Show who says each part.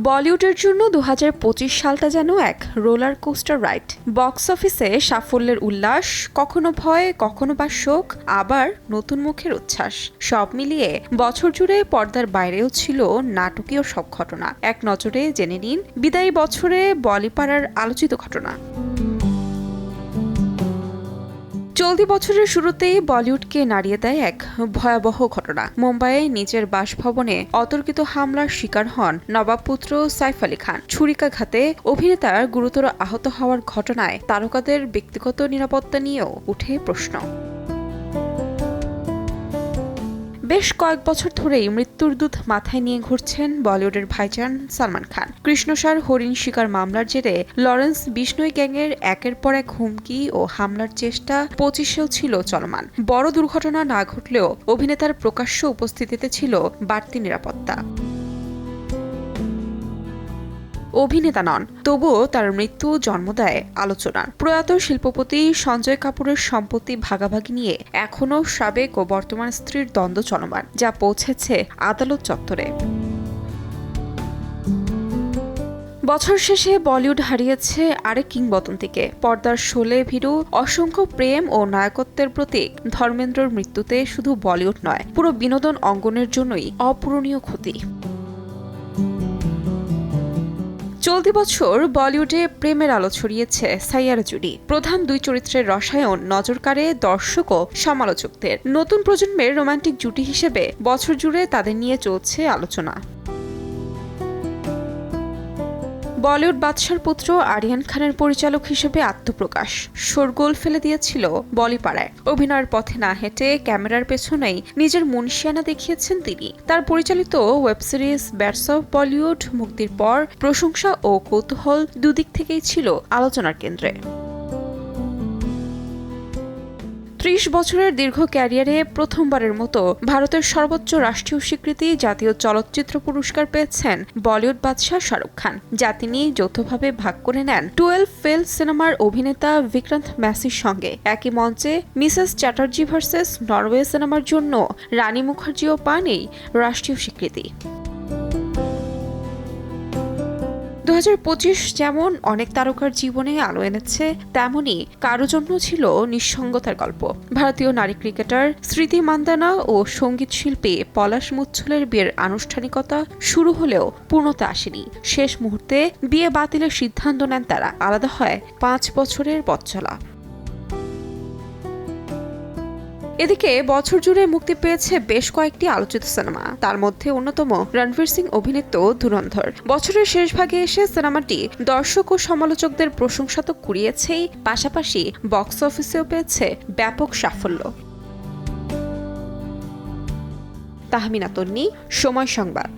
Speaker 1: বলিউডের জন্য 2025 সালটা যেন এক রোলার কোস্টার রাইড। বক্স অফিসে সাফল্যের উল্লাস, কখনো ভয়, কখনো বা শোক, আবার নতুন মুখের উচ্ছ্বাস। সব মিলিয়ে বছর জুড়ে পর্দার বাইরেও ছিল নাটকীয় সব ঘটনা। এক নজরে জেনে নিন বিদায়ী বছরে বলিপাড়ার আলোচিত ঘটনা। চলতি বছরের শুরুতেই বলিউডকে নাড়িয়ে দেয় এক ভয়াবহ ঘটনা। মুম্বাইয়ে নিজের বাসভবনে অতর্কিত হামলার শিকার হন নবাবপুত্র সাইফ আলী খান। ছুরিকাঘাতে অভিনেতার গুরুতর আহত হওয়ার ঘটনায় তারকাদের ব্যক্তিগত নিরাপত্তা নিয়েও উঠে প্রশ্ন। বেশ কয়েক বছর ধরেই মৃত্যুর দূত মাথায় নিয়ে ঘুরছেন বলিউডের ভাইজান সালমান খান। কৃষ্ণসার হরিণ শিকার মামলার জেরে লরেন্স বিষ্ণুই গ্যাংয়ের একের পর এক হুমকি ও হামলার চেষ্টা 25-এও ছিল চলমান। বড় দুর্ঘটনা না ঘটলেও অভিনেতার প্রকাশ্য উপস্থিতিতে ছিল বাড়তি নিরাপত্তা। অভিনেতা নন, তবুও তার মৃত্যু জন্ম দেয় আলোচনার। প্রয়াত শিল্পপতি সঞ্জয় কাপুরের সম্পত্তি ভাগাভাগি নিয়ে এখনও সাবেক ও বর্তমান স্ত্রীর দ্বন্দ্ব চলমান, যা পৌঁছেছে আদালত চত্বরে। বছর শেষে বলিউড হারিয়েছে আরেক কিংবদন্তিকে। পর্দার শোলে ভীরু, অসংখ্য প্রেম ও নায়কত্বের প্রতীক ধর্মেন্দ্রর মৃত্যুতে শুধু বলিউড নয়, পুরো বিনোদন অঙ্গনের জন্যই অপূরণীয় ক্ষতি। চলতি বছর বলিউডে প্রেমের আলো ছড়িয়েছে সাইয়ারা জুডি। প্রধান দুই চরিত্রের রসায়ন নজর কাড়ে দর্শক ও সমালোচকদের। নতুন প্রজন্মের রোমান্টিক জুটি হিসেবে বছর জুড়ে তাদের নিয়ে চলছে আলোচনা। বলিউড বাদশার পুত্র আরিয়ান খানের পরিচালক হিসেবে আত্মপ্রকাশ শোরগোল ফেলে দিয়েছিল বলিপাড়ায়। অভিনয়ের পথে না হেঁটে ক্যামেরার পেছনেই নিজের মুনশিয়ানা দেখিয়েছেন তিনি। তার পরিচালিত web series bats of Bollywood মুক্তির পর প্রশংসা ও কৌতূহল দুদিক থেকেই ছিল আলোচনার কেন্দ্রে। 30 বছরের দীর্ঘ ক্যারিয়ারে প্রথমবারের মতো ভারতের সর্বোচ্চ রাষ্ট্রীয় স্বীকৃতি জাতীয় চলচ্চিত্র পুরস্কার পেয়েছেন বলিউড বাদশা শাহরুখ খান, যা তিনি যৌথভাবে ভাগ করে নেন 12 ফেল সিনেমার অভিনেতা বিক্রান্ত ম্যাসির সঙ্গে। একই মঞ্চে মিসেস চ্যাটার্জি ভার্সেস নরওয়ে সিনেমার জন্য রানী মুখার্জিও পান এই রাষ্ট্রীয় স্বীকৃতি। 2025 যেমন অনেক তারকার জীবনে আলো এনেছে, তেমনি কারো জন্য ছিল নিঃসঙ্গতার গল্প। ভারতীয় নারী ক্রিকেটার স্মৃতি মান্দানা ও সঙ্গীত শিল্পী পলাশ মুচ্ছলের বিয়ের আনুষ্ঠানিকতা শুরু হলেও পূর্ণতা আসেনি। শেষ মুহূর্তে বিয়ে বাতিলের সিদ্ধান্ত নেন তারা। আলাদা হয় 5 বছরের পথ চলা। এদিকে বছর জুড়ে মুক্তি পেয়েছে বেশ কয়েকটি আলোচিত সিনেমা। তার মধ্যে অন্যতম রণবীর সিং অভিনীত ধুরন্ধর। বছরের শেষ ভাগে এসে সিনেমাটি দর্শক ও সমালোচকদের প্রশংসা তো কুড়িয়েছেই, পাশাপাশি বক্স অফিসেও পেয়েছে ব্যাপক সাফল্য। তাহমিনা তন্নি, সময় সংবাদ।